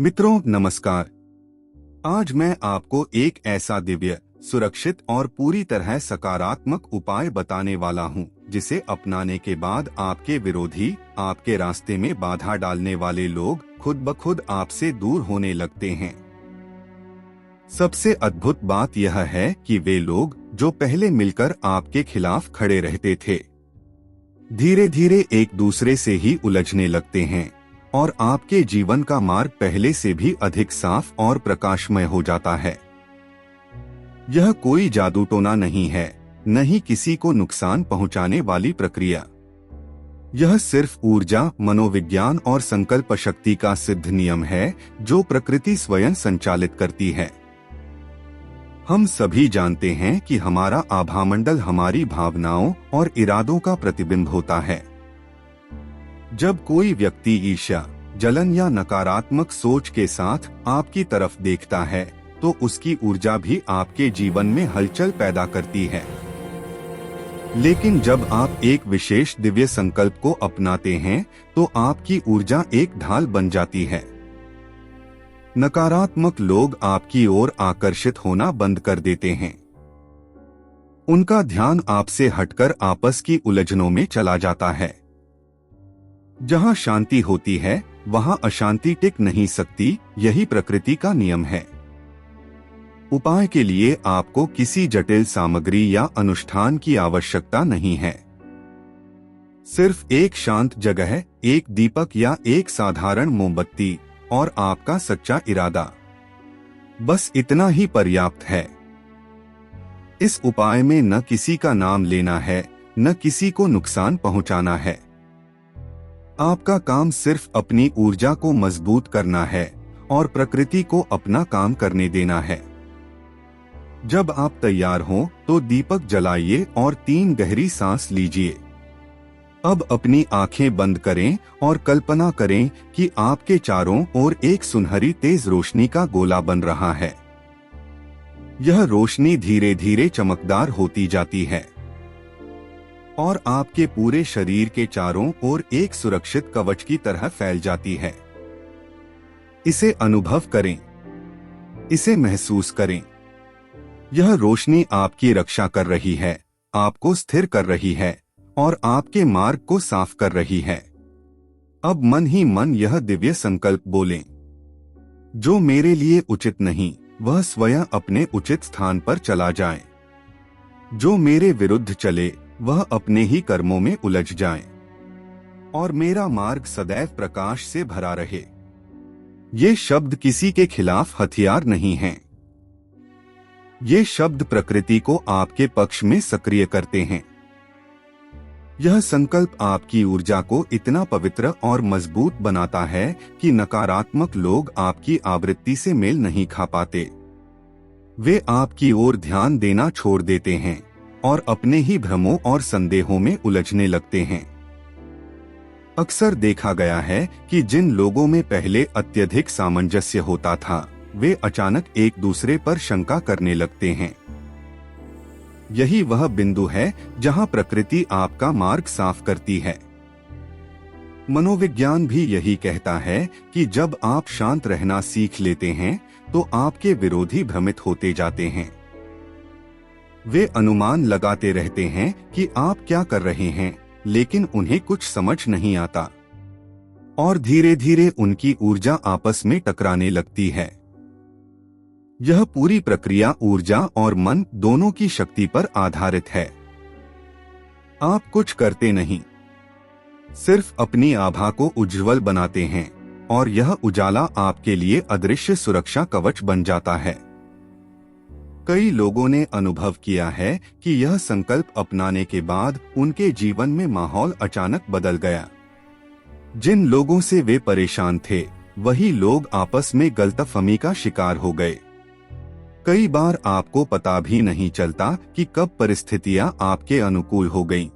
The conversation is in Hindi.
मित्रों नमस्कार। आज मैं आपको एक ऐसा दिव्य, सुरक्षित और पूरी तरह सकारात्मक उपाय बताने वाला हूं, जिसे अपनाने के बाद आपके विरोधी, आपके रास्ते में बाधा डालने वाले लोग खुद ब खुद आपसे दूर होने लगते हैं। सबसे अद्भुत बात यह है कि वे लोग जो पहले मिलकर आपके खिलाफ खड़े रहते थे, धीरे धीरे एक दूसरे से ही उलझने लगते हैं और आपके जीवन का मार्ग पहले से भी अधिक साफ और प्रकाशमय हो जाता है। यह कोई जादू टोना नहीं है, न ही किसी को नुकसान पहुंचाने वाली प्रक्रिया। यह सिर्फ ऊर्जा, मनोविज्ञान और संकल्प शक्ति का सिद्ध नियम है जो प्रकृति स्वयं संचालित करती है। हम सभी जानते हैं कि हमारा आभामंडल हमारी भावनाओं और इरादों का प्रतिबिंब होता है। जब कोई व्यक्ति ईर्ष्या, जलन या नकारात्मक सोच के साथ आपकी तरफ देखता है, तो उसकी ऊर्जा भी आपके जीवन में हलचल पैदा करती है। लेकिन जब आप एक विशेष दिव्य संकल्प को अपनाते हैं, तो आपकी ऊर्जा एक ढाल बन जाती है। नकारात्मक लोग आपकी ओर आकर्षित होना बंद कर देते हैं। उनका ध्यान आपसे हटकर आपस की उलझनों में चला जाता है। जहां शांति होती है, वहां अशांति टिक नहीं सकती। यही प्रकृति का नियम है। उपाय के लिए आपको किसी जटिल सामग्री या अनुष्ठान की आवश्यकता नहीं है। सिर्फ एक शांत जगह, एक दीपक या एक साधारण मोमबत्ती और आपका सच्चा इरादा, बस इतना ही पर्याप्त है। इस उपाय में न किसी का नाम लेना है, न किसी को नुकसान पहुंचाना है। आपका काम सिर्फ अपनी ऊर्जा को मजबूत करना है और प्रकृति को अपना काम करने देना है। जब आप तैयार हों, तो दीपक जलाइए और 3 गहरी सांस लीजिए। अब अपनी आंखें बंद करें और कल्पना करें कि आपके चारों ओर एक सुनहरी तेज रोशनी का गोला बन रहा है। यह रोशनी धीरे धीरे चमकदार होती जाती है और आपके पूरे शरीर के चारों ओर एक सुरक्षित कवच की तरह फैल जाती है। इसे अनुभव करें, इसे महसूस करें। यह रोशनी आपकी रक्षा कर रही है, आपको स्थिर कर रही है और आपके मार्ग को साफ कर रही है। अब मन ही मन यह दिव्य संकल्प बोलें, जो मेरे उचित उचित नहीं, वह स्वयं अपने उचित स्थान पर चला जाए। जो मेरे विरुद्ध चले, वह अपने ही कर्मों में उलझ जाए और मेरा मार्ग सदैव प्रकाश से भरा रहे। ये शब्द किसी के खिलाफ हथियार नहीं हैं। ये शब्द प्रकृति को आपके पक्ष में सक्रिय करते हैं। यह संकल्प आपकी ऊर्जा को इतना पवित्र और मजबूत बनाता है कि नकारात्मक लोग आपकी आवृत्ति से मेल नहीं खा पाते। वे आपकी ओर ध्यान देना छोड़ देते हैं और अपने ही भ्रमों और संदेहों में उलझने लगते हैं। अक्सर देखा गया है कि जिन लोगों में पहले अत्यधिक सामंजस्य होता था, वे अचानक एक दूसरे पर शंका करने लगते हैं। यही वह बिंदु है जहां प्रकृति आपका मार्ग साफ करती है। मनोविज्ञान भी यही कहता है कि जब आप शांत रहना सीख लेते हैं, तो आपके विरोधी भ्रमित होते जाते हैं। वे अनुमान लगाते रहते हैं कि आप क्या कर रहे हैं, लेकिन उन्हें कुछ समझ नहीं आता और धीरे धीरे उनकी ऊर्जा आपस में टकराने लगती है। यह पूरी प्रक्रिया ऊर्जा और मन दोनों की शक्ति पर आधारित है। आप कुछ करते नहीं, सिर्फ अपनी आभा को उज्ज्वल बनाते हैं और यह उजाला आपके लिए अदृश्य सुरक्षा कवच बन जाता है। कई लोगों ने अनुभव किया है कि यह संकल्प अपनाने के बाद उनके जीवन में माहौल अचानक बदल गया। जिन लोगों से वे परेशान थे, वही लोग आपस में गलतफहमी का शिकार हो गए। कई बार आपको पता भी नहीं चलता कि कब परिस्थितियां आपके अनुकूल हो गईं।